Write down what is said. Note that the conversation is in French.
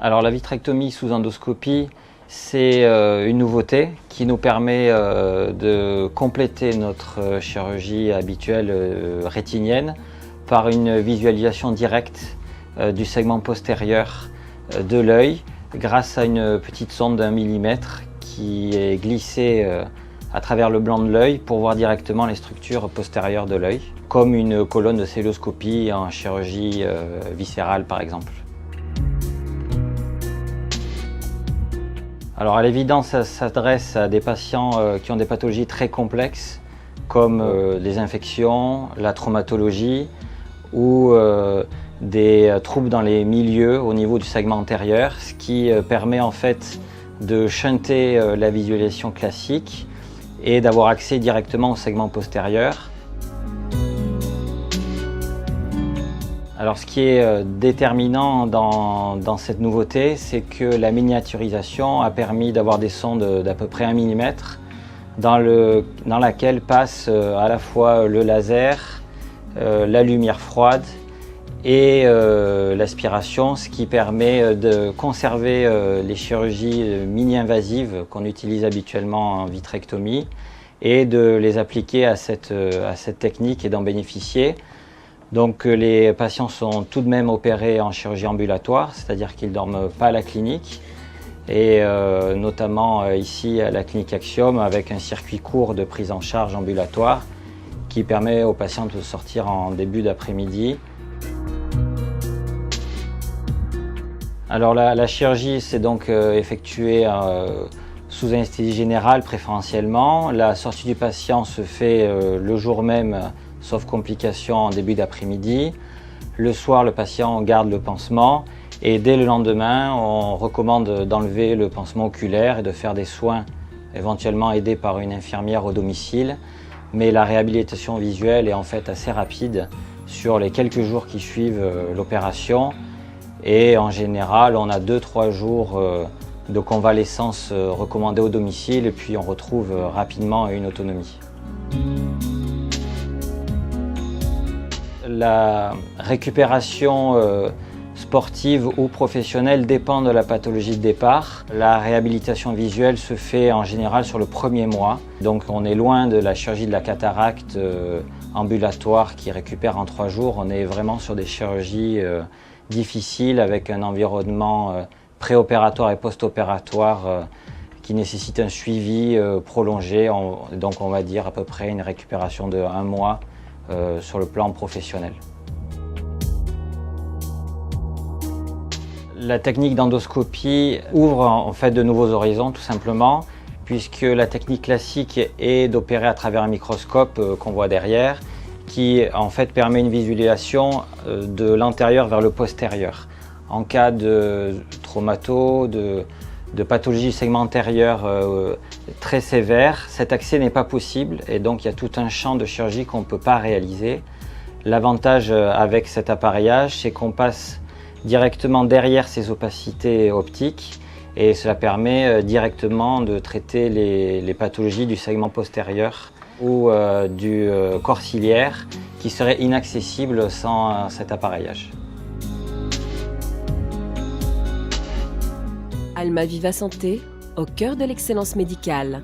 Alors la vitrectomie sous endoscopie, c'est une nouveauté qui nous permet de compléter notre chirurgie habituelle rétinienne par une visualisation directe du segment postérieur de l'œil grâce à une petite sonde d'1 millimètre qui est glissée à travers le blanc de l'œil pour voir directement les structures postérieures de l'œil, comme une colonne de celluloscopie en chirurgie viscérale par exemple. Alors à l'évidence, ça s'adresse à des patients qui ont des pathologies très complexes comme les infections, la traumatologie ou des troubles dans les milieux au niveau du segment antérieur, ce qui permet en fait de shunter la visualisation classique et d'avoir accès directement au segment postérieur. Alors ce qui est déterminant dans cette nouveauté, c'est que la miniaturisation a permis d'avoir des sondes d'à peu près 1 mm dans laquelle passe à la fois le laser, la lumière froide et l'aspiration, ce qui permet de conserver les chirurgies mini-invasives qu'on utilise habituellement en vitrectomie et de les appliquer à cette technique et d'en bénéficier. Donc les patients sont tout de même opérés en chirurgie ambulatoire, c'est-à-dire qu'ils ne dorment pas à la clinique, et notamment ici à la clinique Axiom avec un circuit court de prise en charge ambulatoire qui permet aux patients de sortir en début d'après-midi. Alors la chirurgie c'est donc effectuée sous anesthésie générale préférentiellement. La sortie du patient se fait le jour même, sauf complications en début d'après-midi. Le soir, le patient garde le pansement et dès le lendemain, on recommande d'enlever le pansement oculaire et de faire des soins éventuellement aidés par une infirmière au domicile. Mais la réhabilitation visuelle est en fait assez rapide sur les quelques jours qui suivent l'opération. Et en général, on a 2-3 jours de convalescence recommandés au domicile et puis on retrouve rapidement une autonomie. La récupération sportive ou professionnelle dépend de la pathologie de départ. La réhabilitation visuelle se fait en général sur le premier mois. Donc on est loin de la chirurgie de la cataracte ambulatoire qui récupère en 3 jours. On est vraiment sur des chirurgies difficiles avec un environnement préopératoire et post-opératoire qui nécessite un suivi prolongé. Donc on va dire à peu près une récupération de 1 mois sur le plan professionnel. La technique d'endoscopie ouvre en fait de nouveaux horizons tout simplement, puisque la technique classique est d'opérer à travers un microscope qu'on voit derrière, qui en fait permet une visualisation de l'antérieur vers le postérieur. En cas de traumato, de pathologie du segment antérieur très sévère, cet accès n'est pas possible et donc il y a tout un champ de chirurgie qu'on ne peut pas réaliser. L'avantage avec cet appareillage, c'est qu'on passe directement derrière ces opacités optiques et cela permet directement de traiter les pathologies du segment postérieur ou du corps ciliaire qui seraient inaccessibles sans cet appareillage. Alma Viva Santé, au cœur de l'excellence médicale.